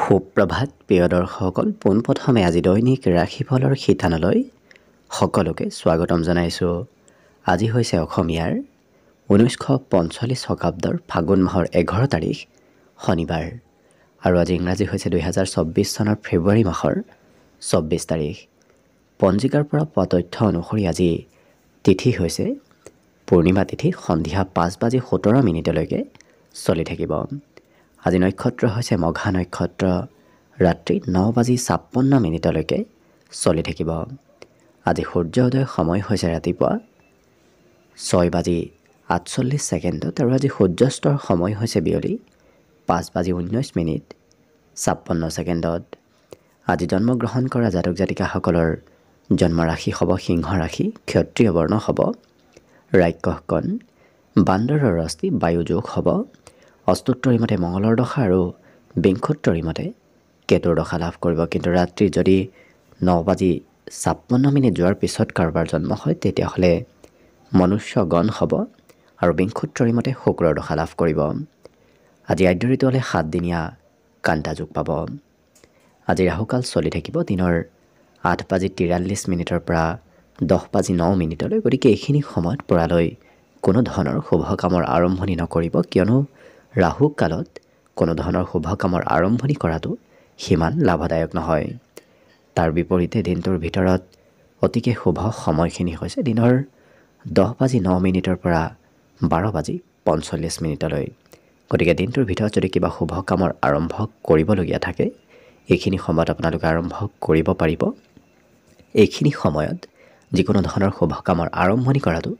সুপ্ৰভাত প্ৰিয় দৰ্শকসকল, পোনপ্ৰথমে আজি দৈনিক ৰাশিফলৰ শিতানলৈ সকলোকে স্বাগতম জনাইছোঁ। আজি হৈছে অসমীয়াৰ 1945 শকাব্দৰ ফাগুন মাহৰ 11 তাৰিখ শনিবাৰ আৰু আজি ইংৰাজী হৈছে 2024 চনৰ ফেব্ৰুৱাৰী মাহৰ 24 তাৰিখ। পঞ্জিকাৰ পৰা পোৱা তথ্য অনুসৰি আজি তিথি হৈছে পূৰ্ণিমা তিথি, সন্ধিয়া 5:17 চলি থাকিব। আজি নক্ষত্ৰ হৈছে মঘা নক্ষত্ৰ, ৰাত্ৰি 9:56 চলি থাকিব। আজি সূৰ্য উদয় সময় হৈছে ৰাতিপুৱা 6:48 আৰু আজি সূৰ্যাস্তৰ সময় হৈছে বিয়লি 5:19 আজি জন্মগ্ৰহণ কৰা জাতক জাতিকাসকলৰ জন্ম ৰাশি হ'ব সিংহ ৰাশি, ক্ষত্ৰিয় বৰ্ণ হ'ব, ৰাক্ষসকণ, বান্দৰৰ ৰস্তি, বায়ু যোগ হ'ব, অষ্টোত্তৰী মতে মঙলৰ দশা আৰু বিংশোত্তৰী মতে কেতুৰ দশা লাভ কৰিব। কিন্তু ৰাত্ৰি যদি 9:56 যোৱাৰ পিছত কাৰোবাৰ জন্ম হয় তেতিয়াহ'লে মনুষ্যগণ হ'ব আৰু বিংশোত্তৰী মতে শুক্ৰৰ দশা লাভ কৰিব। আজি আদ্য ঋতু হ'লে 7 দিনীয়া কান্তা যোগ পাব। আজি ৰাহুকাল চলি থাকিব দিনৰ 8:43 পৰা 10:09। গতিকে এইখিনি সময়ত পৰালৈ কোনো ধৰণৰ শুভ কামৰ আৰম্ভণি নকৰিব, কিয়নো ৰাহু কালত কোনো ধৰণৰ শুভ কামৰ আৰম্ভণি কৰাটো সিমান লাভদায়ক নহয়। তাৰ বিপৰীতে দিনটোৰ ভিতৰত অতিকে শুভ সময়খিনি হৈছে দিনৰ 10:09 পৰা 12:45। গতিকে দিনটোৰ ভিতৰত যদি কিবা শুভ কামৰ আৰম্ভ কৰিবলগীয়া থাকে এইখিনি সময়ত আপোনালোকে আৰম্ভ কৰিব পাৰিব। এইখিনি সময়ত যিকোনো ধৰণৰ শুভ কামৰ আৰম্ভণি কৰাটো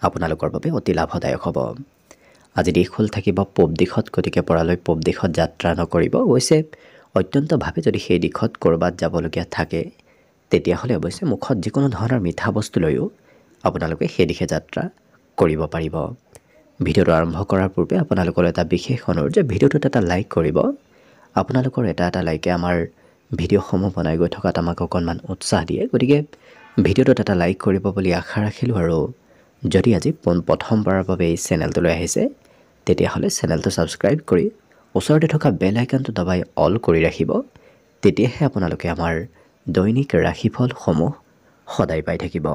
আপোনালোকৰ বাবে অতি লাভদায়ক হ'ব। আজি দিশ খোল থাকিব পূব দিশত, গতিকে পৰালৈ পূব দিশত যাত্ৰা নকৰিব। অৱশ্যে অত্যন্তভাৱে যদি সেই দিশত ক'ৰবাত যাবলগীয়া থাকে তেতিয়াহ'লে অৱশ্যে মুখত যিকোনো ধৰণৰ মিঠা বস্তু লৈও আপোনালোকে সেই দিশে যাত্ৰা কৰিব পাৰিব। ভিডিঅ'টো আৰম্ভ কৰাৰ পূৰ্বে আপোনালোকৰ এটা বিশেষ অনুৰোধ যে ভিডিঅ'টোত এটা লাইক কৰিব। আপোনালোকৰ এটা লাইকে আমাৰ ভিডিঅ'সমূহ বনাই গৈ থকাত আমাক অকণমান উৎসাহ দিয়ে। গতিকে ভিডিঅ'টোত এটা লাইক কৰিব বুলি আশা ৰাখিলোঁ। আৰু যদি আজি প্ৰথমবাৰৰ বাবে এই চেনেলটোলৈ আহিছে তেতিয়াহ'লে চেনেলটো ছাবস্ক্ৰাইব কৰি ওচৰতে থকা বেল আইকনটো দবাই অল কৰি ৰাখিব। তেতিয়াহে আপোনালোকে আমাৰ দৈনিক ৰাশিফলসমূহ সদায় পাই থাকিব।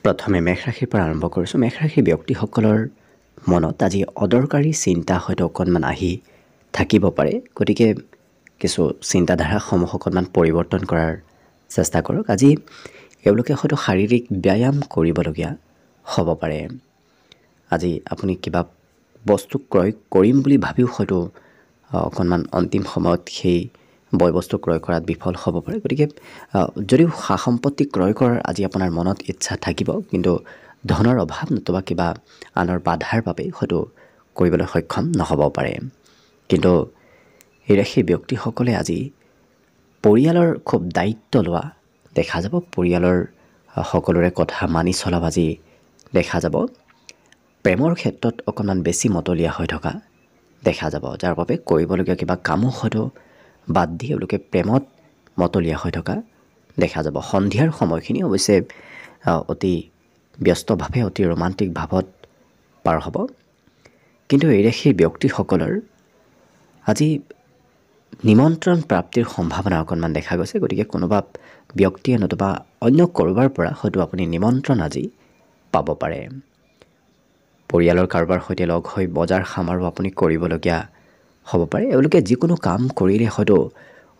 প্ৰথমে মেষ ৰাশিৰ পৰা আৰম্ভ কৰিছোঁ। মেষ ৰাশিৰ ব্যক্তিসকলৰ মনত আজি অদৰকাৰী চিন্তা হয়তো অকণমান আহি থাকিব পাৰে। গতিকে কিছু চিন্তাধাৰাসমূহ অকণমান পৰিৱৰ্তন কৰাৰ চেষ্টা কৰক। আজি এওঁলোকে হয়তো শাৰীৰিক ব্যায়াম কৰিবলগীয়া হ'ব পাৰে। আজি আপুনি কিবা বস্তু ক্ৰয় কৰিম বুলি ভাবিও হয়তো অকণমান অন্তিম সময়ত সেই বয় বস্তু ক্ৰয় কৰাত বিফল হ'ব পাৰে। গতিকে যদিও সা সম্পত্তি ক্ৰয় কৰাৰ আজি আপোনাৰ মনত ইচ্ছা থাকিব, কিন্তু ধনৰ অভাৱ নতুবা কিবা আনৰ বাধাৰ বাবে হয়তো কৰিবলৈ সক্ষম নহ'ব পাৰে। কিন্তু এই ৰাশিৰ ব্যক্তিসকলে আজি পৰিয়ালৰ খুব দায়িত্ব লোৱা দেখা যাব। পৰিয়ালৰ সকলোৰে কথা মানি চলা আজি দেখা যাব। প্ৰেমৰ ক্ষেত্ৰত অকণমান বেছি মতলীয়া হৈ থকা দেখা যাব, যাৰ বাবে কৰিবলগীয়া কিবা কামো হয়তো বাদ দি এওঁলোকে প্ৰেমত মতলীয়া হৈ থকা দেখা যাব। সন্ধিয়াৰ সময়খিনি অৱশ্যে অতি ব্যস্তভাৱে অতি ৰোমান্টিক ভাৱত পাৰ হ'ব। কিন্তু এই ৰাশিৰ ব্যক্তিসকলৰ আজি নিমন্ত্ৰণ প্ৰাপ্তিৰ সম্ভাৱনা অকণমান দেখা গৈছে। গতিকে কোনোবা ব্যক্তিয়ে নতুবা অন্য ক'ৰবাৰ পৰা হয়তো আপুনি নিমন্ত্ৰণ আজি পাব পাৰে। পৰিয়ালৰ কাৰোবাৰ সৈতে লগ হৈ বজাৰ সমাৰো আপুনি কৰিবলগীয়া হ'ব পাৰে। এওঁলোকে যিকোনো কাম কৰিলে হয়তো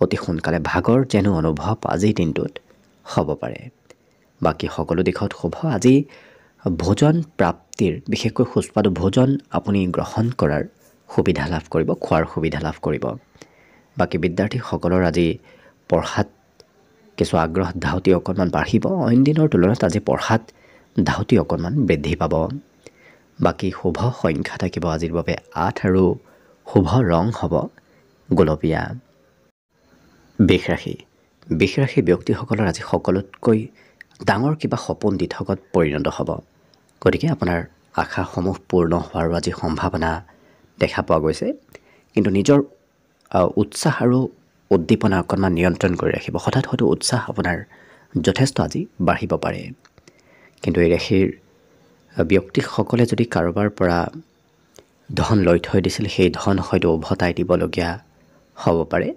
অতি সোনকালে ভাগৰ যেনো অনুভৱ আজিৰ দিনটোত হ'ব পাৰে। বাকী সকলো দিশত শুভ। আজি ভোজন প্ৰাপ্তিৰ, বিশেষকৈ সুস্বাদু ভোজন আপুনি গ্ৰহণ কৰাৰ সুবিধা লাভ কৰিব, খোৱাৰ সুবিধা লাভ কৰিব। বাকী বিদ্যাৰ্থীসকলৰ আজি পঢ়াত কিছু আগ্ৰহ ধাউতি অকণমান বাঢ়িব। অইন দিনৰ তুলনাত আজি পঢ়াত ধাউতি অকণমান বৃদ্ধি পাব। বাকী শুভ সংখ্যা থাকিব আজিৰ বাবে 8 আৰু শুভ ৰং হ'ব গোলপীয়া। বৃষ ৰাশি ব্যক্তিসকলৰ আজি সকলোতকৈ ডাঙৰ কিবা সপোন দিঠকত পৰিণত হ'ব। গতিকে আপোনাৰ আশাসমূহ পূৰ্ণ হোৱাৰো আজি সম্ভাৱনা দেখা পোৱা গৈছে। কিন্তু নিজৰ উৎসাহ আৰু উদ্দীপনা অকণমান নিয়ন্ত্ৰণ কৰি ৰাখিব। হঠাৎ হয়তো উৎসাহ আপোনাৰ যথেষ্ট আজি বাঢ়িব পাৰে। কিন্তু এই ৰাশিৰ ব্যক্তিসকলে যদি কাৰোবাৰ পৰা ধন লৈ থৈ দিছিল সেই ধন হয়তো উভতাই দিবলগীয়া হ'ব পাৰে।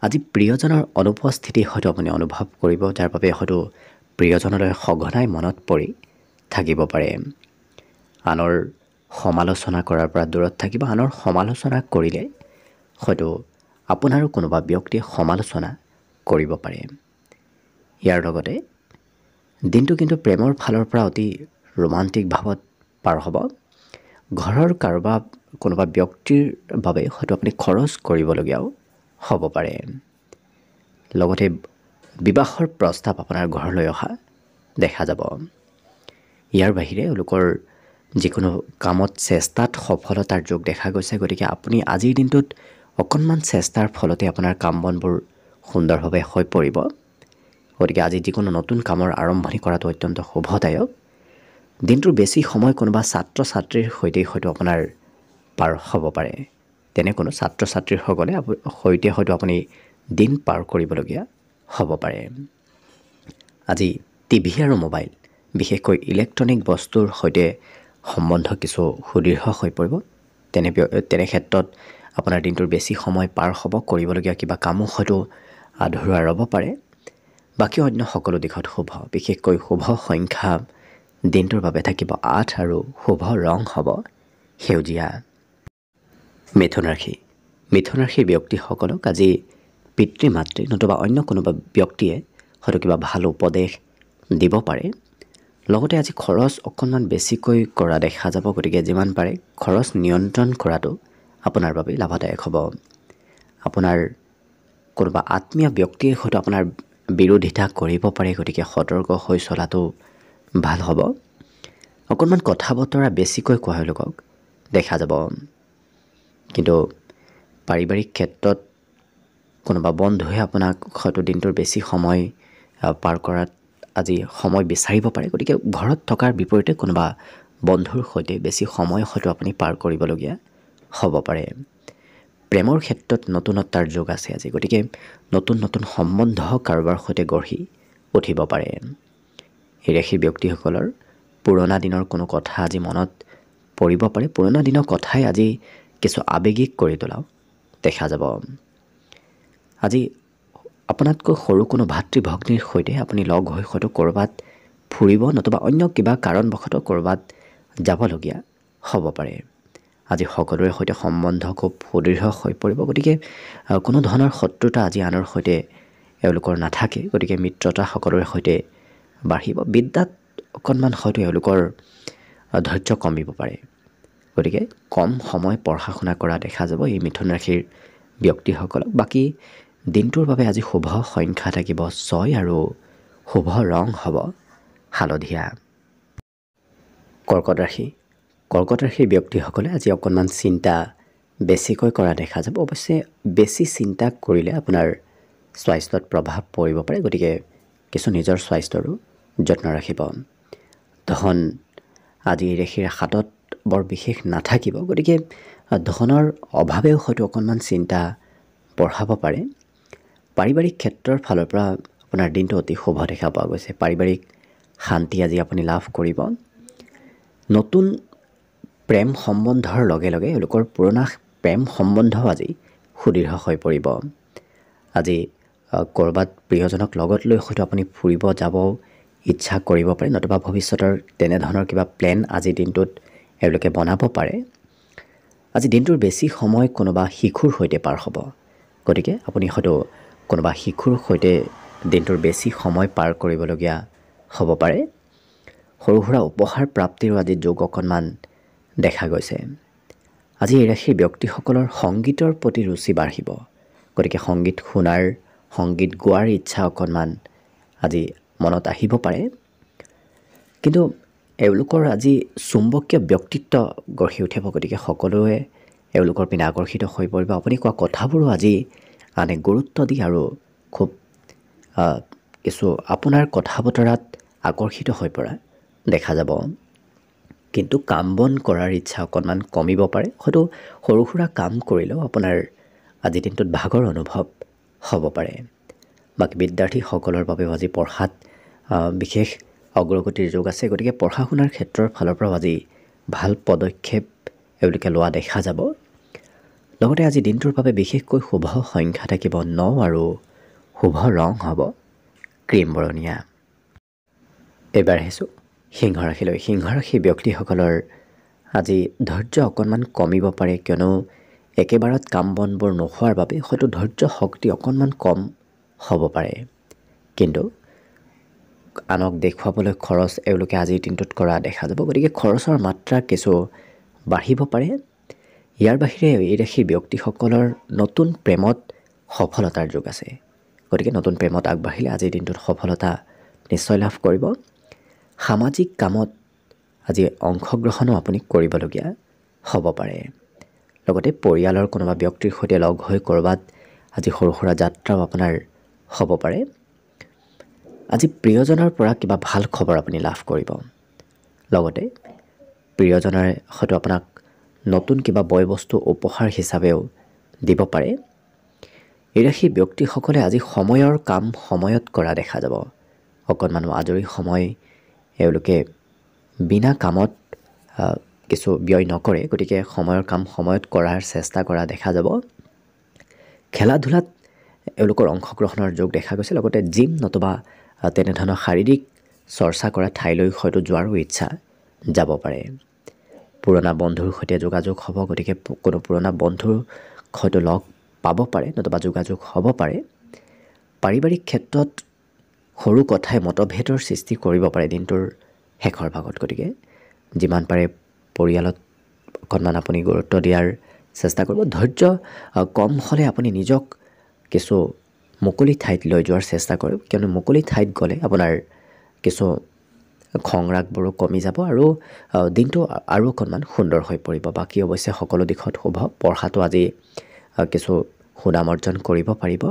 আজি প্ৰিয়জনৰ অনুপস্থিতি হয়তো আপুনি অনুভৱ কৰিব, যাৰ বাবে হয়তো প্ৰিয়জনলৈ সঘনাই মনত পৰি থাকিব পাৰে। আনৰ সমালোচনা কৰাৰ পৰা দূৰত থাকিব। আনৰ সমালোচনা কৰিলে হয়তো আপোনাৰো কোনোবা ব্যক্তিয়ে সমালোচনা কৰিব পাৰে। ইয়াৰ লগতে দিনটো কিন্তু প্ৰেমৰ ফালৰ পৰা অতি ৰোমান্টিক ভাৱত পাৰ হ'ব। ঘৰৰ কাৰোবাৰ কোনোবা ব্যক্তিৰ বাবে হয়তো আপুনি খৰচ কৰিবলগীয়াও হ'ব পাৰে। লগতে বিবাহৰ প্ৰস্তাৱ আপোনাৰ ঘৰলৈ অহা দেখা যাব। ইয়াৰ বাহিৰে এওঁলোকৰ যিকোনো কামত চেষ্টাত সফলতাৰ যোগ দেখা গৈছে। গতিকে আপুনি আজিৰ দিনটোত অকণমান চেষ্টাৰ ফলতে আপোনাৰ কাম বনবোৰ সুন্দৰভাৱে হৈ পৰিব। গতিকে আজি যিকোনো নতুন কামৰ আৰম্ভণি কৰাটো অত্যন্ত শুভদায়ক। দিনটোৰ বেছি সময় কোনোবা ছাত্ৰ ছাত্ৰীৰ সৈতে হয়তো আপোনাৰ পাৰ হ'ব পাৰে। তেনে কোনো ছাত্ৰ ছাত্ৰীসকলে সৈতে হয়তো আপুনি দিন পাৰ কৰিবলগীয়া হ'ব পাৰে। আজি টিভি আৰু মোবাইল, বিশেষকৈ ইলেক্ট্ৰনিক বস্তুৰ সৈতে সম্বন্ধ কিছু সুদৃঢ় হৈ পৰিব। তেনে ক্ষেত্ৰত আপোনাৰ দিনটোৰ বেছি সময় পাৰ হ'ব। কৰিবলগীয়া কিবা কামো হয়তো আধৰুৱা ৰ'ব পাৰে। বাকী অন্য সকলো দিশত শুভ। বিশেষকৈ শুভ সংখ্যা দিনটোৰ বাবে থাকিব 8 আৰু শুভ ৰং হ'ব সেউজীয়া। মিথুন ৰাশি। মিথুন ৰাশিৰ ব্যক্তিসকলক আজি পিতৃ মাতৃ নতুবা অন্য কোনোবা ব্যক্তিয়ে হয়তো কিবা ভাল উপদেশ দিব পাৰে। লগতে আজি খৰচ অকণমান বেছিকৈ কৰা দেখা যাব। গতিকে যিমান পাৰে খৰচ নিয়ন্ত্ৰণ কৰাটো আপোনাৰ বাবে লাভদায়ক হ'ব। আপোনাৰ কোনোবা আত্মীয় ব্যক্তিয়ে হয়তো আপোনাৰ বিৰোধিতা কৰিব পাৰে। গতিকে সতৰ্ক হৈ চলাটো ভাল হ'ব। অকণমান কথা বতৰা বেছিকৈ কোৱা লোকক দেখা যাব। কিন্তু পাৰিবাৰিক ক্ষেত্ৰত কোনোবা বন্ধুৱে আপোনাক হয়তো দিনটোৰ বেছি সময় পাৰ কৰাত আজি সময় বিচাৰিব পাৰে। গতিকে ঘৰত থকাৰ বিপৰীতে কোনোবা বন্ধুৰ সৈতে বেছি সময় হয়তো আপুনি পাৰ কৰিবলগীয়া হ'ব পাৰে। প্ৰেমৰ ক্ষেত্ৰত নতুনত্বৰ যোগ আছে আজি। গতিকে নতুন নতুন সম্বন্ধ কাৰোবাৰ সৈতে গঢ়ি উঠিব পাৰে। এই ৰাশিৰ ব্যক্তিসকলৰ পুৰণা দিনৰ কোনো কথা আজি মনত পৰিব পাৰে। পুৰণা দিনৰ কথাই আজি কিছু আৱেগিক কৰি তোলাও দেখা যাব। আজি আপোনাতকৈ সৰু কোনো ভাতৃ ভগ্নীৰ সৈতে আপুনি লগ হৈ হয়তো ক'ৰবাত ফুৰিব নতুবা অন্য কিবা কাৰণবশতঃ ক'ৰবাত যাবলগীয়া হ'ব পাৰে। আজি সকলোৰে সৈতে সম্বন্ধ খুব সুদৃঢ় হৈ পৰিব। গতিকে কোনো ধৰণৰ শত্ৰুতা আজি আনৰ সৈতে এওঁলোকৰ নাথাকে। গতিকে মিত্ৰতা সকলোৰে সৈতে বাঢ়িব। বিদ্যাত অকণমান হয়তো এওঁলোকৰ ধৈৰ্য কমিব পাৰে। গতিকে কম সময় পঢ়া শুনা কৰা দেখা যাব এই মিথুন ৰাশিৰ ব্যক্তিসকলক। বাকী দিনটোৰ বাবে আজি শুভ সংখ্যা থাকিব 6 আৰু শুভ ৰং হ'ব হালধীয়া। কৰ্কট ৰাশি। কৰ্কট ৰাশিৰ ব্যক্তিসকলে আজি অকণমান চিন্তা বেছিকৈ কৰা দেখা যাব। অৱশ্যে বেছি চিন্তা কৰিলে আপোনাৰ স্বাস্থ্যত প্ৰভাৱ পৰিব পাৰে। গতিকে কিছু নিজৰ স্বাস্থ্যৰো যত্ন ৰাখিব। ধন আজি এই ৰাশিৰ হাতত বৰ বিশেষ নাথাকিব। গতিকে ধনৰ অভাৱেও হয়তো অকণমান চিন্তা বঢ়াব পাৰে। পাৰিবাৰিক ক্ষেত্ৰৰ ফালৰ পৰা আপোনাৰ দিনটো অতি শুভ দেখা পোৱা গৈছে। পাৰিবাৰিক শান্তি আজি আপুনি লাভ কৰিব। নতুন প্ৰেম সম্বন্ধৰ লগে লগে এওঁলোকৰ পুৰণা প্ৰেম সম্বন্ধও আজি সুদৃঢ় হৈ পৰিব। আজি ক'ৰবাত প্ৰিয়জনক লগত লৈ হয়তো আপুনি ফুৰিব যাব ইচ্ছা কৰিব পাৰে। নতুবা ভৱিষ্যতৰ তেনেধৰণৰ কিবা প্লেন আজিৰ দিনটোত এওঁলোকে বনাব পাৰে। আজি দিনটোৰ বেছি সময় কোনোবা শিশুৰ সৈতে পাৰ হ'ব। গতিকে আপুনি হয়তো কোনোবা শিশুৰ সৈতে দিনটোৰ বেছি সময় পাৰ কৰিবলগীয়া হ'ব পাৰে। সৰু সুৰা উপহাৰ প্ৰাপ্তিৰো আজি যোগ অকণমান দেখা গৈছে। আজি এই ৰাশিৰ ব্যক্তিসকলৰ সংগীতৰ প্ৰতি ৰুচি বাঢ়িব। গতিকে সংগীত শুনাৰ, সংগীত গোৱাৰ ইচ্ছা অকণমান আজি মনত আহিব পাৰে। কিন্তু এওঁলোকৰ আজি চুম্বকীয় ব্যক্তিত্ব গঢ়ি উঠিব। গতিকে সকলোৱে এওঁলোকৰ পিনে আকৰ্ষিত হৈ পৰিব। আপুনি কোৱা কথাবোৰো আজি আনে গুৰুত্ব দি আৰু খুব কিছু আপোনাৰ কথা বতৰাত আকৰ্ষিত হৈ পৰা দেখা যাব। কিন্তু কাম বন কৰাৰ ইচ্ছা অকণমান কমিব পাৰে। হয়তো সৰু সুৰা কাম কৰিলেও আপোনাৰ আজিৰ দিনটোত ভাগৰ অনুভৱ হ'ব পাৰে। বাকী বিদ্যাৰ্থীসকলৰ বাবেও আজি পঢ়াত বিশেষ অগ্ৰগতিৰ যোগ আছে। গতিকে পঢ়া শুনাৰ ক্ষেত্ৰৰ ফালৰ পৰাও আজি ভাল পদক্ষেপ এওঁলোকে লোৱা দেখা যাব। লগতে আজি দিনটোৰ বাবে বিশেষকৈ শুভ সংখ্যা থাকিব 9 আৰু শুভ ৰং হ'ব ক্ৰীম বৰণীয়া। এইবাৰ আহিছোঁ সিংহ ৰাশিলৈ। সিংহ ৰাশি ব্যক্তিসকলৰ আজি ধৈৰ্য অকণমান কমিব পাৰে, কিয়নো একেবাৰত কাম বনবোৰ নোহোৱাৰ বাবে হয়তো ধৈৰ্য শক্তি অকণমান কম হ'ব পাৰে। কিন্তু আনক দেখুৱাবলৈ খৰচ এওঁলোকে আজিৰ দিনটোত কৰা দেখা যাব, গতিকে খৰচৰ মাত্ৰা কিছু বাঢ়িব পাৰে। ইয়াৰ বাহিৰে এই ৰাশিৰ ব্যক্তিসকলৰ নতুন প্ৰেমত সফলতাৰ যোগ আছে, গতিকে নতুন প্ৰেমত আগবাঢ়িলে আজিৰ দিনটোত সফলতা নিশ্চয় লাভ কৰিব। সামাজিক কামত আজি অংশগ্ৰহণো আপুনি কৰিবলগীয়া হ'ব পাৰে। লগতে পৰিয়ালৰ কোনোবা ব্যক্তিৰ সৈতে লগ হৈ ক'ৰবাত আজি সৰু সুৰা যাত্ৰাও আপোনাৰ হ'ব পাৰে। আজি প্ৰিয়জনৰ পৰা কিবা ভাল খবৰ আপুনি লাভ কৰিব। লগতে প্ৰিয়জনে হয়তো আপোনাক নতুন কিবা বয় বস্তু উপহাৰ হিচাপেও দিব পাৰে। এই ৰাশিৰ ব্যক্তিসকলে আজি সময়ৰ কাম সময়ত কৰা দেখা যাব। অকণমান আজৰি সময় এওঁলোকে বিনা কামত কিছু ব্যয় নকৰে, গতিকে সময়ৰ কাম সময়ত কৰাৰ চেষ্টা কৰা দেখা যাব। খেলা ধূলাত এওঁলোকৰ অংশগ্ৰহণৰ যোগ দেখা গৈছে। লগতে জিম নতুবা তেনেধৰণৰ শাৰীৰিক চৰ্চা কৰা ঠাইলৈ হয়তো যোৱাৰো ইচ্ছা যাব পাৰে। পুৰণা বন্ধুৰ সৈতে যোগাযোগ হ'ব, গতিকে কোনো পুৰণা বন্ধুৰ হয়তো লগ পাব পাৰে নতুবা যোগাযোগ হ'ব পাৰে। পাৰিবাৰিক ক্ষেত্ৰত সৰু কথাই মতভেদৰ সৃষ্টি কৰিব পাৰে দিনটোৰ শেষৰ ভাগত, গতিকে যিমান পাৰে পৰিয়ালত অকণমান আপুনি গুৰুত্ব দিয়াৰ চেষ্টা কৰিব। ধৈৰ্য কম হ'লে আপুনি নিজক কিছু মুকলি ঠাইত লৈ যোৱাৰ চেষ্টা কৰিব, কিয়নো মুকলি ঠাইত গ'লে আপোনাৰ কিছু খং ৰাগবোৰো কমি যাব আৰু দিনটো আৰু অকণমান সুন্দৰ হৈ পৰিব। বাকী অৱশ্যে সকলো দিশত শুভ। পঢ়াটো আজি কিছু সুনাম অৰ্জন কৰিব পাৰিব।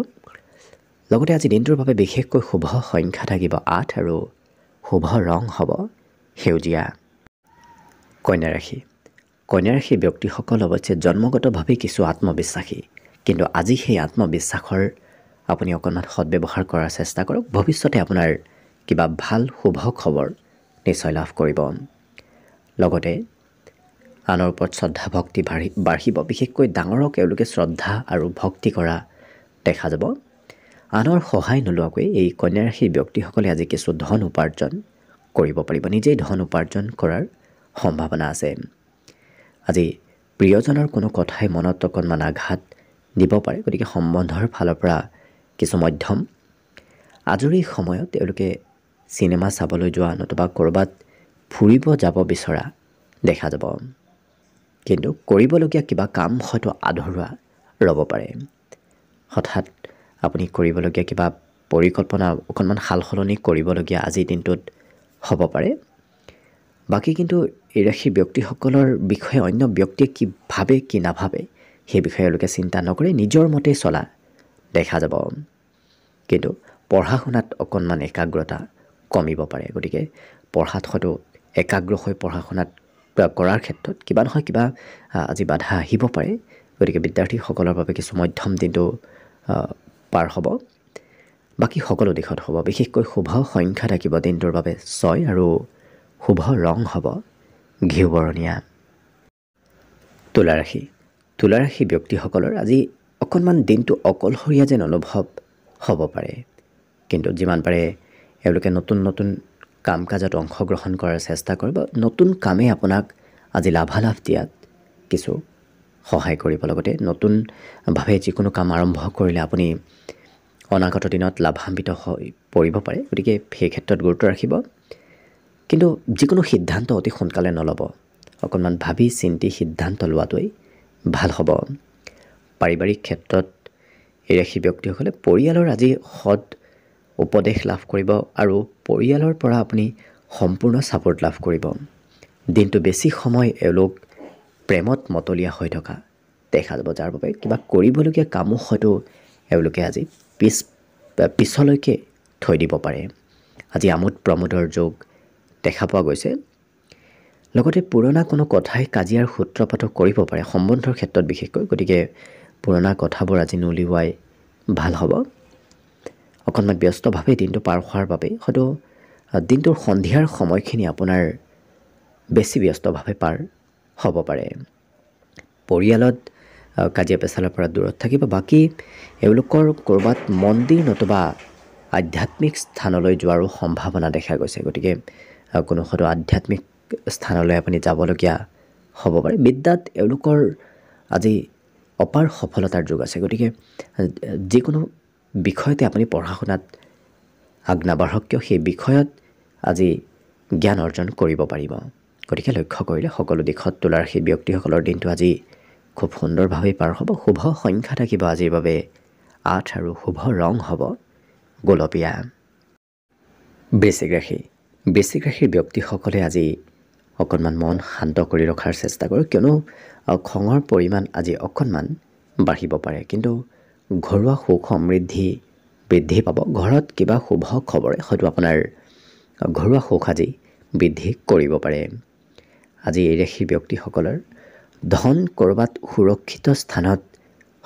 লগতে আজি দিনটোৰ বাবে বিশেষকৈ শুভ সংখ্যা থাকিব 8 আৰু শুভ ৰং হ'ব সেউজীয়া। কন্যা ৰাশি। কন্যা ৰাশিৰ ব্যক্তিসকল অৱশ্যে জন্মগতভাৱে কিছু আত্মবিশ্বাসী, কিন্তু আজি সেই আত্মবিশ্বাসৰ আপুনি অকণমান সদব্যৱহাৰ কৰাৰ চেষ্টা কৰক। ভৱিষ্যতে আপোনাৰ কিবা ভাল শুভ খবৰ নিশ্চয় লাভ কৰিব। লগতে আনৰ ওপৰত শ্ৰদ্ধা ভক্তি বাঢ়িব। বিশেষকৈ ডাঙৰক এওঁলোকে শ্ৰদ্ধা আৰু ভক্তি কৰা দেখা যাব। আনৰ সহায় নোলোৱাকৈ এই কন্যা ৰাশিৰ ব্যক্তিসকলে আজি কিছু ধন উপাৰ্জন কৰিব পাৰিব। নিজেই ধন উপাৰ্জন কৰাৰ সম্ভাৱনা আছে। আজি প্ৰিয়জনৰ কোনো কথাই মনত অকণমান আঘাত দিব পাৰে, গতিকে সম্বন্ধৰ ফালৰ পৰা কিছু মধ্যম। আজৰি সময়ত তেওঁলোকে চিনেমা চাবলৈ যোৱা নতুবা ক'ৰবাত ফুৰিব যাব বিচৰা দেখা যাব। কিন্তু কৰিবলগীয়া কিবা কাম হয়তো আধৰুৱা ৰ'ব পাৰে। হঠাৎ আপুনি কৰিবলগীয়া কিবা পৰিকল্পনা অকণমান সাল সলনি কৰিবলগীয়া আজিৰ দিনটোত হ'ব পাৰে। বাকী কিন্তু এই ৰাশিৰ ব্যক্তিসকলৰ বিষয়ে অন্য ব্যক্তিয়ে কি ভাবে কি নাভাবে সেই বিষয়ে এওঁলোকে চিন্তা নকৰে, নিজৰ মতে চলা দেখা যাব। কিন্তু পঢ়া শুনাত অকণমান একাগ্ৰতা কমিব পাৰে, গতিকে পঢ়াত হয়তো একাগ্ৰ হৈ পঢ়া শুনাত কৰাৰ ক্ষেত্ৰত কিবা নহয় কিবা আজি বাধা আহিব পাৰে। গতিকে বিদ্যাৰ্থীসকলৰ বাবে কিছু মধ্যম দিনটো পাৰ হ'ব। বাকী সকলো দিশত হ'ব। বিশেষকৈ শুভ সংখ্যা থাকিব দিনটোৰ বাবে 6 আৰু শুভ ৰং হ'ব ঘিউ বৰণীয়া। তুলা ৰাশি। তুলা ৰাশি ব্যক্তিসকলৰ আজি অকণমান দিনটো অকলশৰীয়া যেন অনুভৱ হ'ব পাৰে, কিন্তু যিমান পাৰে এওঁলোকে নতুন নতুন কাম কাজত অংশগ্ৰহণ কৰাৰ চেষ্টা কৰিব। নতুন কামে আপোনাক আজি লাভালাভ দিয়াত কিছু সহায় কৰিব। লগতে নতুনভাৱে যিকোনো কাম আৰম্ভ কৰিলে আপুনি অনাগত দিনত লাভান্বিত হৈ পৰিব পাৰে, গতিকে সেই ক্ষেত্ৰত গুৰুত্ব ৰাখিব। কিন্তু যিকোনো সিদ্ধান্ত অতি সোনকালে নল'ব, অকণমান ভাবি চিন্তি সিদ্ধান্ত লোৱাটোৱেই ভাল হ'ব। পাৰিবাৰিক ক্ষেত্ৰত এই ৰাশি ব্যক্তিসকলে পৰিয়ালৰ আজি সৎ উপদেশ লাভ কৰিব আৰু পৰিয়ালৰ পৰা আপুনি সম্পূৰ্ণ ছাপোৰ্ট লাভ কৰিব। দিনটো বেছি সময় এওঁলোক প্ৰেমত মতলীয়া হৈ থকা দেখা যাব, যাৰ বাবে কিবা কৰিবলগীয়া কামো হয়তো এওঁলোকে আজি পিছলৈকে থৈ দিব পাৰে। আজি আমোদ প্ৰমোদৰ যোগ দেখা পোৱা গৈছে। লগতে পুৰণা কোনো কথাই কাজিয়াৰ সূত্ৰপাতো কৰিব পাৰে সম্বন্ধৰ ক্ষেত্ৰত বিশেষকৈ, গতিকে পুৰণা কথাবোৰ আজি নুলিওৱাই ভাল হ'ব। অকণমান ব্যস্তভাৱে দিনটো পাৰ হোৱাৰ বাবে হয়তো দিনটোৰ সন্ধিয়াৰ সময়খিনি আপোনাৰ বেছি ব্যস্তভাৱে পাৰ হ'ব পাৰে। পৰিয়ালত কাজিয়া পেচালৰ পৰা দূৰত থাকিব। বাকী এওঁলোকৰ ক'ৰবাত মন্দিৰ নতুবা আধ্যাত্মিক স্থানলৈ যোৱাৰো সম্ভাৱনা দেখা গৈছে। গতিকে কোনো হয়তো আধ্যাত্মিক স্থানলৈ আপুনি যাবলগীয়া হ'ব পাৰে। বিদ্যাত এওঁলোকৰ আজি অপাৰ সফলতাৰ যুগ আছে। গতিকে যিকোনো বিষয়তে আপুনি পঢ়া শুনাত নাবাঢ়ক কিয় সেই বিষয়ত আজি জ্ঞান অৰ্জন কৰিব পাৰিব। গতিকে লক্ষ্য কৰিলে সকলো দিশত তোলাৰ সেই ব্যক্তিসকলৰ দিনটো আজি খুব সুন্দৰভাৱে পাৰ হ'ব। শুভ সংখ্যা থাকিব আজিৰ বাবে 8 আৰু শুভ ৰং হ'ব গোলপীয়া। বৃশ্চিক ৰাশি। বৃশ্চিক ৰাশিৰ ব্যক্তিসকলে আজি অকণমান মন শান্ত কৰি ৰখাৰ চেষ্টা কৰক, কিয়নো খঙৰ পৰিমাণ আজি অকণমান বাঢ়িব পাৰে। কিন্তু ঘৰুৱা সুখ সমৃদ্ধি বৃদ্ধি পাব। ঘৰত কিবা শুভ খবৰে হয়তো আপোনাৰ ঘৰুৱা সুখ আজি বৃদ্ধি কৰিব পাৰে। আজি এই ৰাশিৰ ব্যক্তিসকলৰ ধন ক'ৰবাত সুৰক্ষিত স্থানত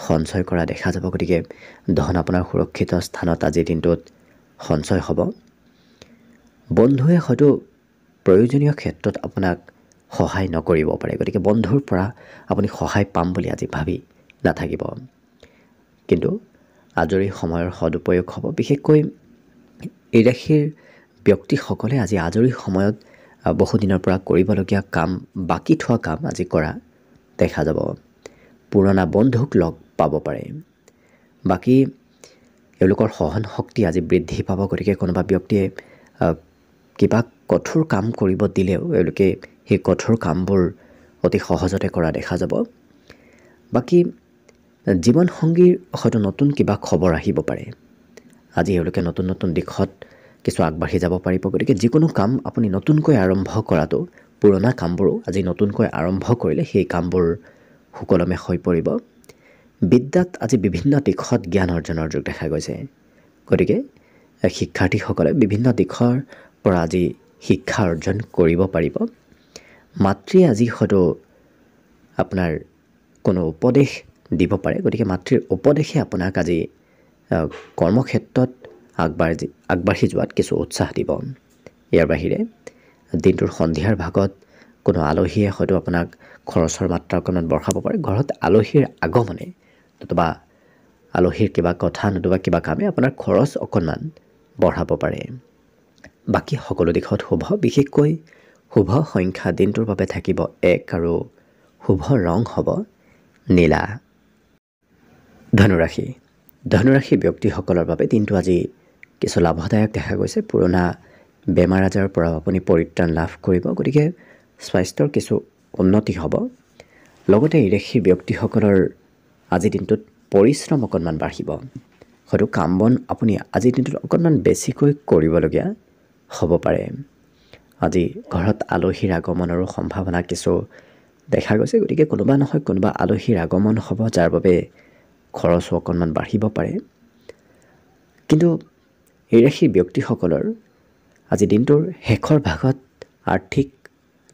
সঞ্চয় কৰা দেখা যাব। গতিকে ধন আপোনাৰ সুৰক্ষিত স্থানত আজিৰ দিনটোত সঞ্চয় হ'ব। বন্ধুৱে হয়তো প্ৰয়োজনীয় ক্ষেত্ৰত আপোনাক সহায় নকৰিব পাৰে। গতিকে বন্ধুৰ পৰা আপুনি সহায় পাম বুলি আজি ভাবি নাথাকিব। কিন্তু আজৰি সময়ৰ সদুপয়োগ হ'ব। বিশেষকৈ এই ৰাশিৰ ব্যক্তিসকলে আজি আজৰি সময়ত বহুদিনৰ পৰা কৰিবলগীয়া কাম, বাকী থোৱা কাম আজি কৰা দেখা যাব। পুৰণা বন্ধুক লগ পাব পাৰে। বাকী এওঁলোকৰ সহন শক্তি আজি বৃদ্ধি পাব। গতিকে কোনোবা ব্যক্তিয়ে কিবা কঠোৰ কাম কৰিব দিলেও এওঁলোকে সেই কঠোৰ কামবোৰ অতি সহজতে কৰা দেখা যাব। বাকী জীৱনসংগীৰ হয়তো নতুন কিবা খবৰ আহিব পাৰে। আজি এওঁলোকে নতুন নতুন দিশত কিছু আগবাঢ়ি যাব পাৰিব। গতিকে যিকোনো কাম আপুনি নতুনকৈ আৰম্ভ কৰাটো, পুৰণা কামবোৰো আজি নতুনকৈ আৰম্ভ কৰিলে সেই কামবোৰ সুকলমে হৈ পৰিব। বিদ্যাত আজি বিভিন্ন দিশত জ্ঞান অৰ্জনৰ যুগ দেখা গৈছে। গতিকে শিক্ষাৰ্থীসকলে বিভিন্ন দিশৰ পৰা আজি শিক্ষা অৰ্জন কৰিব পাৰিব। মাতৃয়ে আজি হয়তো আপোনাৰ কোনো উপদেশ দিব পাৰে। গতিকে মাতৃৰ উপদেশে আপোনাক আজি কৰ্মক্ষেত্ৰত আগবাঢ়ি যোৱাত কিছু উৎসাহ দিব। ইয়াৰ বাহিৰে দিনটোৰ সন্ধিয়াৰ ভাগত কোনো আলহীয়ে হয়তো আপোনাক খৰচৰ মাত্ৰা অকণমান বঢ়াব পাৰে। ঘৰত আলহীৰ আগমনে নতুবা আলহীৰ কিবা কথা নতুবা কিবা কামে আপোনাৰ খৰচ অকণমান বঢ়াব পাৰে। বাকী সকলো দিশত শুভ। বিশেষকৈ শুভ সংখ্যা দিনটোৰ বাবে থাকিব 1 আৰু শুভ ৰং হ'ব নীলা। ধনুৰাশি। ধনুৰাশি ব্যক্তিসকলৰ বাবে দিনটো আজি কিছু লাভদায়ক দেখা গৈছে। পুৰণা বেমাৰ আজাৰৰ পৰাও আপুনি পৰিত্ৰাণ লাভ কৰিব। গতিকে স্বাস্থ্যৰ কিছু উন্নতি হ'ব। লগতে এই ৰাশিৰ ব্যক্তিসকলৰ আজিৰ দিনটোত পৰিশ্ৰম অকণমান বাঢ়িব। হয়তো কাম বন আপুনি আজিৰ দিনটোত অকণমান বেছিকৈ কৰিবলগীয়া হ'ব পাৰে। আজি ঘৰত আলহীৰ আগমনৰো সম্ভাৱনা কিছু দেখা গৈছে। গতিকে কোনোবা নহয় কোনোবা আলহীৰ আগমন হ'ব, যাৰ বাবে খৰচো অকণমান বাঢ়িব পাৰে। কিন্তু এই ৰাশিৰ ব্যক্তিসকলৰ আজি দিনটোৰ শেষৰ ভাগত আৰ্থিক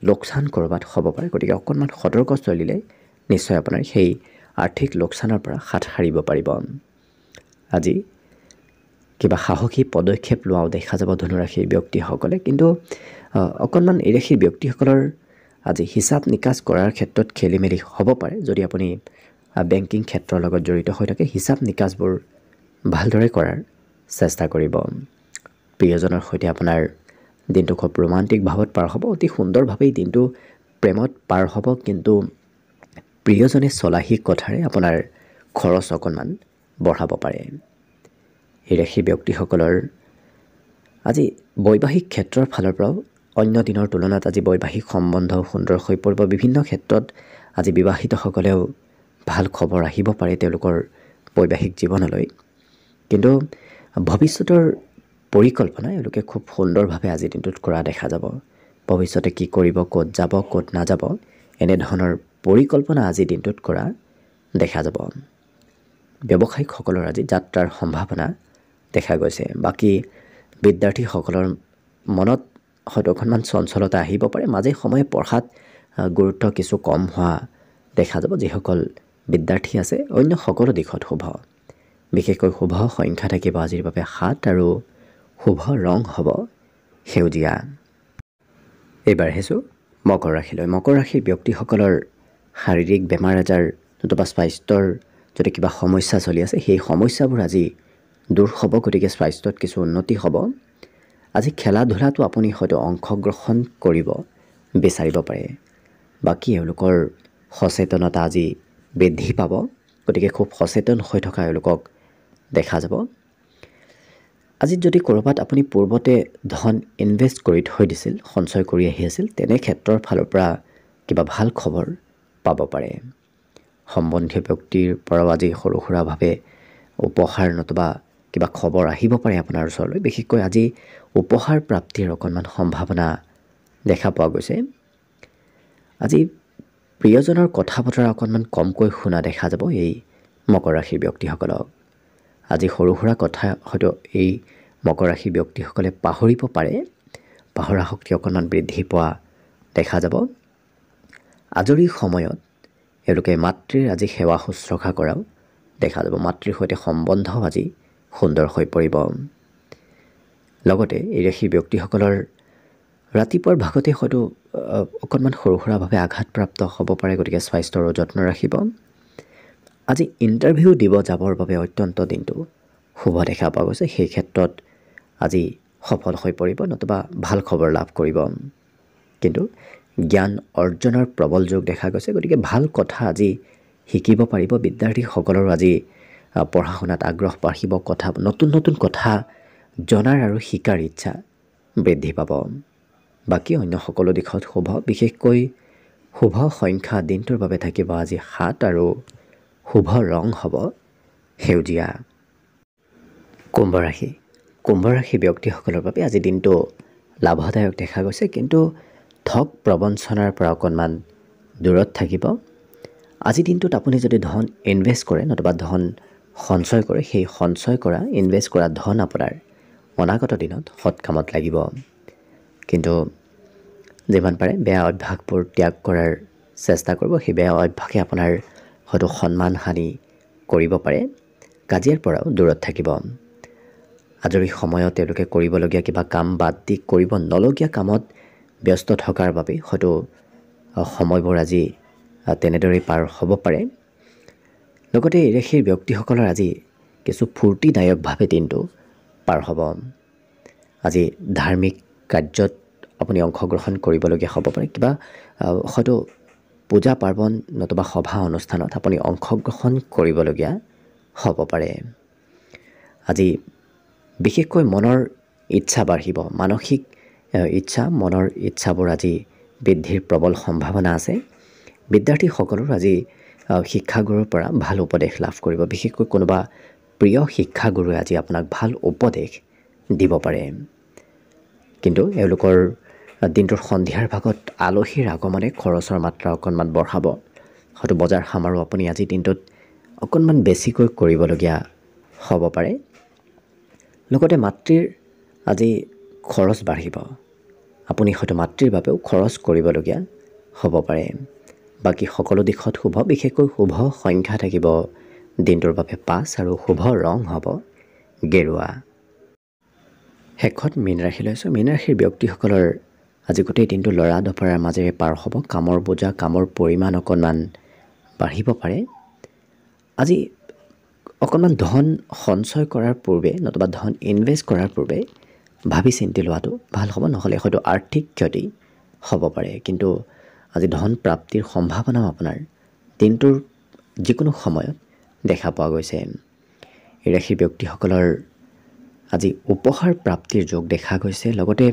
লোকচান ক'ৰবাত হ'ব পাৰে। গতিকে অকণমান সতৰ্ক চলিলে নিশ্চয় আপোনাৰ সেই আৰ্থিক লোকচানৰ পৰা হাত সাৰিব পাৰিব। আজি কিবা সাহসী পদক্ষেপ লোৱাও দেখা যাব ধনুৰাশিৰ ব্যক্তিসকলে। কিন্তু অকণমান এই ৰাশিৰ ব্যক্তিসকলৰ আজি হিচাপ নিকাচ কৰাৰ ক্ষেত্ৰত খেলি মেলি হ'ব পাৰে। যদি আপুনি বেংকিং ক্ষেত্ৰৰ লগত জড়িত হৈ থাকে, হিচাপ নিকাচবোৰ ভালদৰে কৰাৰ চেষ্টা কৰিব। প্ৰিয়জনৰ সৈতে আপোনাৰ দিনটো খুব ৰোমান্টিক ভাৱত পাৰ হ'ব। অতি সুন্দৰভাৱেই দিনটো প্ৰেমত পাৰ হ'ব। কিন্তু প্ৰিয়জনে চলাহী কথাৰে আপোনাৰ খৰচ অকণমান বঢ়াব পাৰে। এই ৰাশি ব্যক্তিসকলৰ আজি বৈবাহিক ক্ষেত্ৰৰ ফালৰ পৰাও অন্য দিনৰ তুলনাত আজি বৈবাহিক সম্বন্ধ সুন্দৰ হৈ পৰিব। বিভিন্ন ক্ষেত্ৰত আজি বিবাহিতসকলেও ভাল খবৰ আহিব পাৰে তেওঁলোকৰ বৈবাহিক জীৱনলৈ। কিন্তু ভৱিষ্যতৰ পৰিকল্পনা এওঁলোকে খুব সুন্দৰভাৱে আজিৰ দিনটোত কৰা দেখা যাব। ভৱিষ্যতে কি কৰিব, ক'ত যাব, ক'ত নাযাব, এনেধৰণৰ পৰিকল্পনা আজিৰ দিনটোত কৰা দেখা যাব। ব্যৱসায়িকসকলৰ আজি যাত্ৰাৰ সম্ভাৱনা দেখা গৈছে। বাকী বিদ্যাৰ্থীসকলৰ মনত হয়তো অকণমান চঞ্চলতা আহিব পাৰে। মাজে সময়ে পঢ়াত গুৰুত্ব কিছু কম হোৱা দেখা যাব। যিসকল বিদ্যাৰ্থী আছে অন্য সকলো দিশত শুভ। বিশেষকৈ শুভ সংখ্যা থাকিব আজিৰ বাবে 7 আৰু শুভ ৰং হ'ব সেউজীয়া। এইবাৰ আহিছোঁ মকৰ ৰাশিলৈ। মকৰ ৰাশিৰ ব্যক্তিসকলৰ শাৰীৰিক বেমাৰ আজাৰ নতুবা স্বাস্থ্যৰ যদি কিবা সমস্যা চলি আছে সেই সমস্যাবোৰ আজি দূৰ হ'ব, গতিকে স্বাস্থ্যত কিছু উন্নতি হ'ব। আজি খেলা ধূলাটো আপুনি হয়তো অংশগ্ৰহণ কৰিব বিচাৰিব পাৰে, বাকী এওঁলোকৰ সচেতনতা আজি বৃদ্ধি পাব, গতিকে খুব সচেতন হৈ থকা এওঁলোকক দেখা যাব। আজি যদি ক'ৰবাত আপুনি পূৰ্বতে ধন ইনভেষ্ট কৰি থৈ দিছিল, সঞ্চয় কৰি আহি আছিল, তেনে ক্ষেত্ৰৰ ফালৰ পৰা কিবা ভাল খবৰ পাব পাৰে। সম্বন্ধীয় ব্যক্তিৰ পৰাও আজি সৰু সুৰাভাৱে উপহাৰ নতুবা কিবা খবৰ আহিব পাৰে আপোনাৰ ওচৰলৈ। বিশেষকৈ আজি উপহাৰ প্ৰাপ্তিৰ অকণমান সম্ভাৱনা দেখা পোৱা গৈছে। আজি প্ৰিয়জনৰ কথা বতৰা অকণমান কমকৈ শুনা দেখা যাব এই মকৰ ৰাশিৰ ব্যক্তিসকলক। আজি সৰু সুৰা কথা হয়তো এই মকৰ ৰাশিৰ ব্যক্তিসকলে পাহৰিব পাৰে, পাহৰা শক্তি অকণমান বৃদ্ধি পোৱা দেখা যাব। আজৰি সময়ত এওঁলোকে মাতৃৰ আজি সেৱা শুশ্ৰূষা কৰাও দেখা যাব। মাতৃৰ সৈতে সম্বন্ধ আজি সুন্দৰ হৈ পৰিব। লগতে এই ৰাশিৰ ব্যক্তিসকলৰ ৰাতিপুৱাৰ ভাগতে হয়তো অকণমান সৰু সুৰাভাৱে আঘাতপ্ৰাপ্ত হ'ব পাৰে, গতিকে স্বাস্থ্যৰো যত্ন ৰাখিব। আজি ইণ্টাৰভিউ দিব যাবৰ বাবে অত্যন্ত দিনটো শুভ দেখা পোৱা গৈছে। সেই ক্ষেত্ৰত আজি সফল হৈ পৰিব নতুবা ভাল খবৰ লাভ কৰিব। কিন্তু জ্ঞান অৰ্জনৰ প্ৰবল যোগ দেখা গৈছে, গতিকে ভাল কথা আজি শিকিব পাৰিব। বিদ্যাৰ্থীসকলৰো আজি পঢ়া শুনাত আগ্ৰহ বাঢ়িব, নতুন নতুন কথা জনাৰ আৰু শিকাৰ ইচ্ছা বৃদ্ধি পাব। বাকী অন্য সকলো দিশত শুভ। বিশেষকৈ শুভ সংখ্যা দিনটোৰ বাবে থাকিব আজি 7 আৰু শুভ ৰং হ'ব সেউজীয়া। কুম্ভ ৰাশি। কুম্ভ ৰাশি ব্যক্তিসকলৰ বাবে আজি দিনটো লাভদায়ক দেখা গৈছে, কিন্তু ঠগ প্ৰবঞ্চনাৰ পৰা অকণমান দূৰত থাকিব। আজি দিনটোত আপুনি যদি ধন ইনভেষ্ট কৰে নতুবা ধন সঞ্চয় কৰে, সেই সঞ্চয় কৰা ইনভেষ্ট কৰা ধন আপোনাৰ অনাগত দিনত সৎ কামত লাগিব। কিন্তু যিমান পাৰে বেয়া অভ্যাসবোৰ ত্যাগ কৰাৰ চেষ্টা কৰিব। সেই বেয়া অভ্যাসে আপোনাৰ হয়তো সন্মান হানি কৰিব পাৰে। কাজিয়াৰ পৰাও দূৰত থাকিব। আজৰি সময়ত তেওঁলোকে কৰিবলগীয়া কিবা কাম বাদ দি কৰিব নলগীয়া কামত ব্যস্ত থকাৰ বাবে হয়তো সময়বোৰ আজি তেনেদৰেই পাৰ হ'ব পাৰে। লগতে এই ৰাশিৰ ব্যক্তিসকলৰ আজি কিছু ফূৰ্তিদায়কভাৱে দিনটো পাৰ হ'ব। আজি ধাৰ্মিক কাৰ্যত আপুনি অংশগ্ৰহণ কৰিবলগীয়া হ'ব পাৰে। কিবা হয়তো পূজা পাৰ্বণ নতুবা সভা অনুষ্ঠানত আপুনি অংশগ্ৰহণ কৰিবলগীয়া হ'ব পাৰে। আজি বিশেষকৈ মনৰ ইচ্ছা বাঢ়িব, মানসিক ইচ্ছা, মনৰ ইচ্ছাবোৰ আজি বৃদ্ধিৰ প্ৰবল সম্ভাৱনা আছে। বিদ্যাৰ্থীসকলৰ আজি শিক্ষাগুৰুৰ পৰা ভাল উপদেশ লাভ কৰিব। বিশেষকৈ কোনোবা প্ৰিয় শিক্ষাগুৰুৱে আজি আপোনাক ভাল উপদেশ দিব পাৰে। কিন্তু এওঁলোকৰ দিনটোৰ সন্ধিয়াৰ ভাগত আলহীৰ আগমনে খৰচৰ মাত্ৰা অকণমান বঢ়াব। হয়তো বজাৰ সমাৰো আপুনি আজিৰ দিনটোত অকণমান বেছিকৈ কৰিবলগীয়া হ'ব পাৰে। লগতে মাতৃৰ আজি খৰচ বাঢ়িব। আপুনি হয়তো মাতৃৰ বাবেও খৰচ কৰিবলগীয়া হ'ব পাৰে। বাকী সকলো দিশত শুভ। বিশেষকৈ শুভ সংখ্যা থাকিব দিনটোৰ বাবে 5 আৰু শুভ ৰং হ'ব গেৰুৱা। শেষত মীন ৰাশি লৈছোঁ। মীন ৰাশিৰ ব্যক্তিসকলৰ আজি গোটেই দিনটো লৰা দপৰাৰ মাজেৰে পাৰ হ'ব। কামৰ বোজা, কামৰ পৰিমাণ অকণমান বাঢ়িব পাৰে। আজি অকণমান ধন সঞ্চয় কৰাৰ পূৰ্বে নতুবা ধন ইনভেষ্ট কৰাৰ পূৰ্বে ভাবি চিন্তি লোৱাটো ভাল হ'ব, নহ'লে হয়তো আৰ্থিক ক্ষতি হ'ব পাৰে। কিন্তু আজি ধন প্ৰাপ্তিৰ সম্ভাৱনাও আপোনাৰ দিনটোৰ যিকোনো সময়ত দেখা পোৱা গৈছে। এই ৰাশিৰ ব্যক্তিসকলৰ আজি উপহাৰ প্ৰাপ্তিৰ যোগ দেখা গৈছে। লগতে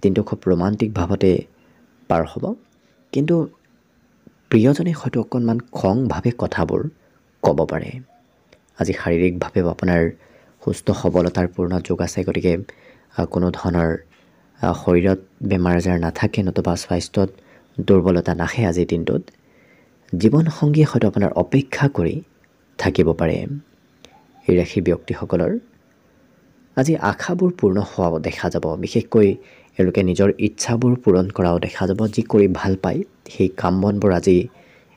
দিনটো খুব ৰোমান্টিকভাৱতে পাৰ হ'ব। কিন্তু প্ৰিয়জনে হয়তো অকণমান খংভাৱে কথাবোৰ ক'ব পাৰে। আজি শাৰীৰিকভাৱেও আপোনাৰ সুস্থ সবলতাৰ পূৰ্ণ যোগ আছে, গতিকে কোনো ধৰণৰ শৰীৰত বেমাৰ আজাৰ নাথাকে নতুবা স্বাস্থ্যত দুৰ্বলতা নাহে। আজিৰ দিনটোত জীৱনসংগীয়ে হয়তো আপোনাৰ অপেক্ষা কৰি থাকিব পাৰে। এই ৰাশিৰ ব্যক্তিসকলৰ আজি আশাবোৰ পূৰ্ণ হোৱাও দেখা যাব। বিশেষকৈ এওঁলোকে নিজৰ ইচ্ছাবোৰ পূৰণ কৰাও দেখা যাব। যি কৰি ভাল পায় সেই কাম বনবোৰ আজি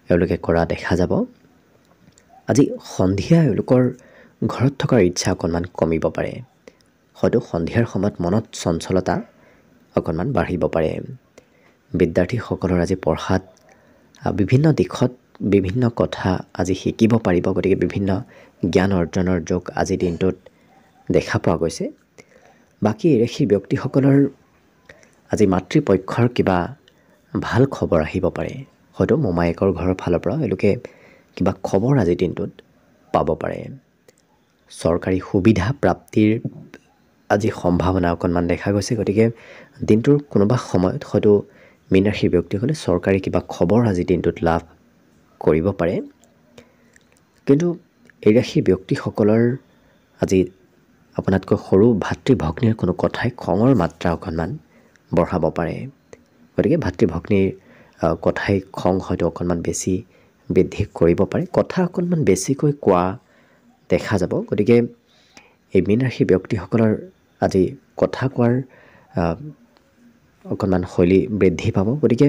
এওঁলোকে কৰা দেখা যাব। আজি সন্ধিয়া এওঁলোকৰ ঘৰত থকাৰ ইচ্ছা অকণমান কমিব পাৰে। হয়তো সন্ধিয়াৰ সময়ত মনত চঞ্চলতা অকণমান বাঢ়িব পাৰে। বিদ্যাৰ্থীসকলৰ আজি পঢ়াত বিভিন্ন দিশত বিভিন্ন কথা আজি শিকিব পাৰিব। গতিকে বিভিন্ন জ্ঞান অৰ্জনৰ যোগ আজিৰ দিনটোত দেখা পোৱা গৈছে। বাকী এই ৰাশিৰ ব্যক্তিসকলৰ আজি মাতৃপক্ষৰ কিবা ভাল খবৰ আহিব পাৰে। হয়তো মোমায়েকৰ ঘৰৰ ফালৰ পৰা এওঁলোকে কিবা খবৰ আজিৰ দিনটোত পাব পাৰে। চৰকাৰী সুবিধা প্ৰাপ্তিৰ আজি সম্ভাৱনা অকণমান দেখা গৈছে। গতিকে দিনটোৰ কোনোবা সময়ত হয়তো মীন ৰাশিৰ ব্যক্তিসকলে চৰকাৰী কিবা খবৰ আজিৰ দিনটোত লাভ কৰিব পাৰে। কিন্তু এই ৰাশিৰ ব্যক্তিসকলৰ আজি আপোনাতকৈ সৰু ভাতৃ ভগ্নীৰ কোনো কথাই খঙৰ মাত্ৰা অকণমান বঢ়াব পাৰে। গতিকে ভাতৃ ভগ্নীৰ কথাই খং হয়তো অকণমান বেছি বৃদ্ধি কৰিব পাৰে। কথা অকণমান বেছিকৈ কোৱা দেখা যাব। গতিকে এই মীন ৰাশিৰ ব্যক্তিসকলৰ আজি কথা কোৱাৰ অকণমান শৈলী বৃদ্ধি পাব। গতিকে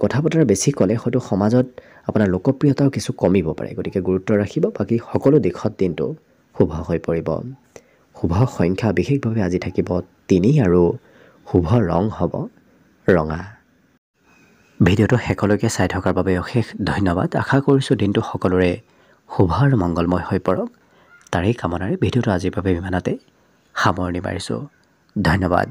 কথা বতৰা বেছি ক'লে হয়তো সমাজত আপোনাৰ লোকপ্ৰিয়তাও কিছু কমিব পাৰে। গতিকে গুৰুত্ব ৰাখিব। বাকী সকলো দিশত দিনটো শুভ হৈ পৰিব। শুভ সংখ্যা বিশেষভাৱে আজি থাকিব 3 আৰু শুভ ৰং হ'ব ৰঙা। ভিডিঅ'টো শেষলৈকে চাই থকাৰ বাবে অশেষ ধন্যবাদ। আশা কৰিছোঁ দিনটো সকলোৰে শুভ আৰু মংগলময় হৈ পৰক। তাৰেই কামনাৰে ভিডিঅ'টো আজিৰ বাবে ইমানতে সামৰণি মাৰিছোঁ। ধন্যবাদ।